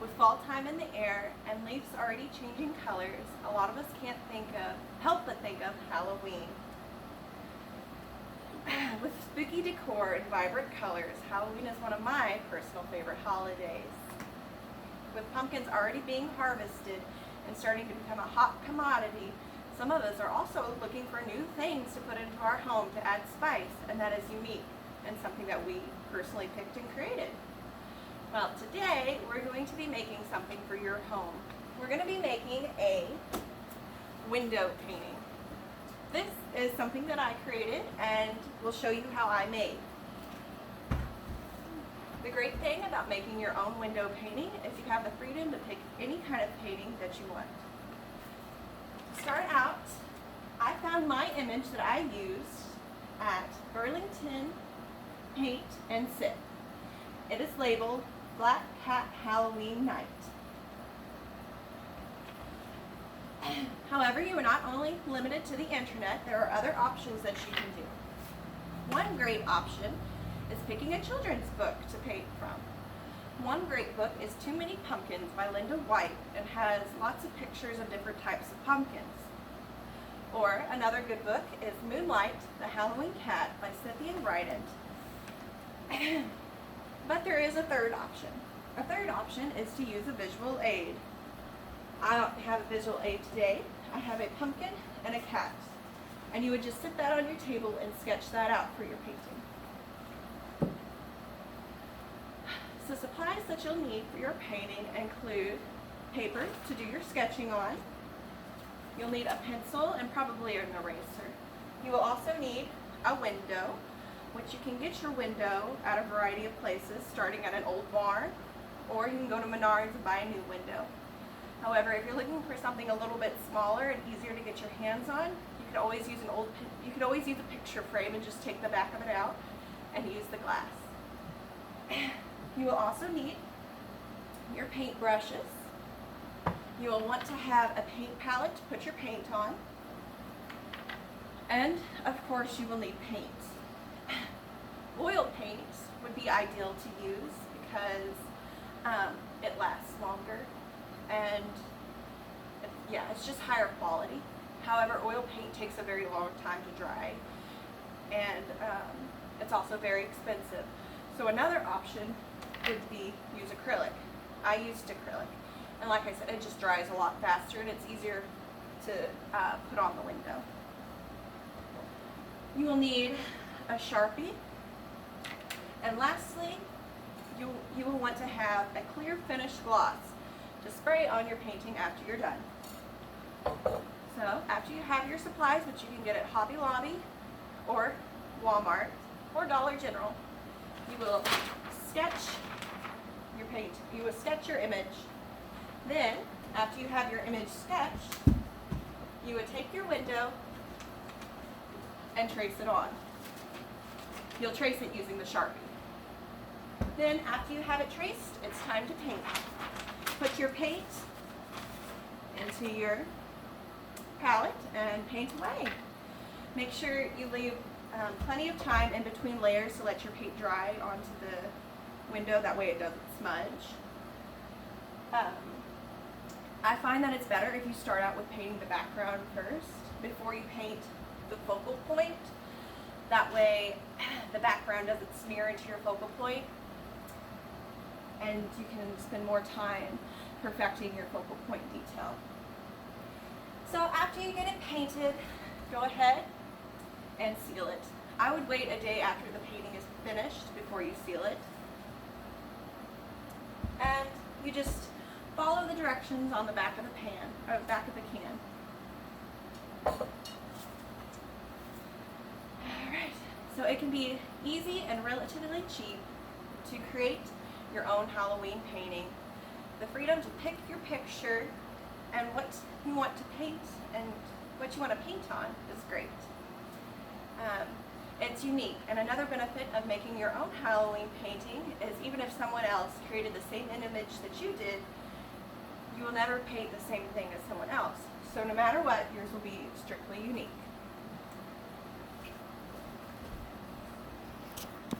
With fall time in the air and leaves already changing colors, a lot of us can't help but think of Halloween. With spooky decor and vibrant colors, Halloween is one of my personal favorite holidays. With pumpkins already being harvested and starting to become a hot commodity, some of us are also looking for new things to put into our home to add spice, and that is unique and something that we personally picked and created. Well, today we're going to be making something for your home. We're going to be making a window painting. This is something that I created and we'll show you how I made. The great thing about making your own window painting is you have the freedom to pick any kind of painting that you want. To start out, I found my image that I used at Burlington Paint and Sip. It is labeled Black Cat Halloween Night. However, you are not only limited to the internet, there are other options that you can do. One great option is picking a children's book to paint from. One great book is Too Many Pumpkins by Linda White and has lots of pictures of different types of pumpkins. Or another good book is Moonlight, the Halloween Cat by Cynthia Rydant. But there is a third option. A third option is to use a visual aid. I don't have a visual aid today. I have a pumpkin and a cat. And you would just sit that on your table and sketch that out for your painting. So supplies that you'll need for your painting include paper to do your sketching on. You'll need a pencil and probably an eraser. You will also need a window, which you can get your window at a variety of places, starting at an old barn, or you can go to Menards and buy a new window. However, if you're looking for something a little bit smaller and easier to get your hands on, you could always use a picture frame and just take the back of it out and use the glass. You will also need your paint brushes. You will want to have a paint palette to put your paint on. And of course you will need paint. Oil paint would be ideal to use because it lasts longer and it's just higher quality. However, oil paint takes a very long time to dry and it's also very expensive. So another option would be use acrylic. I used acrylic, and like I said, it just dries a lot faster and it's easier to put on the window. You will need a Sharpie, and lastly, you will want to have a clear finish gloss to spray on your painting after you're done. So after you have your supplies, which you can get at Hobby Lobby or Walmart or Dollar General, you will sketch your paint. You will sketch your image. Then, after you have your image sketched, you would take your window and trace it on. You'll trace it using the Sharpie. Then, after you have it traced, it's time to paint. Put your paint into your palette and paint away. Make sure you leave plenty of time in between layers to let your paint dry onto the window. That way it doesn't smudge. I find that it's better if you start out with painting the background first before you paint the focal point. That way the background doesn't smear into your focal point and you can spend more time perfecting your focal point detail. So after you get it painted, go ahead and seal it. I would wait a day after the painting is finished before you seal it. And you just follow the directions on the back of the can. Alright, so it can be easy and relatively cheap to create your own Halloween painting. The freedom to pick your picture and what you want to paint and what you want to paint on is great. It's unique, and another benefit of making your own Halloween painting is even if someone else created the same image that you did, you will never paint the same thing as someone else. So no matter what, yours will be strictly unique.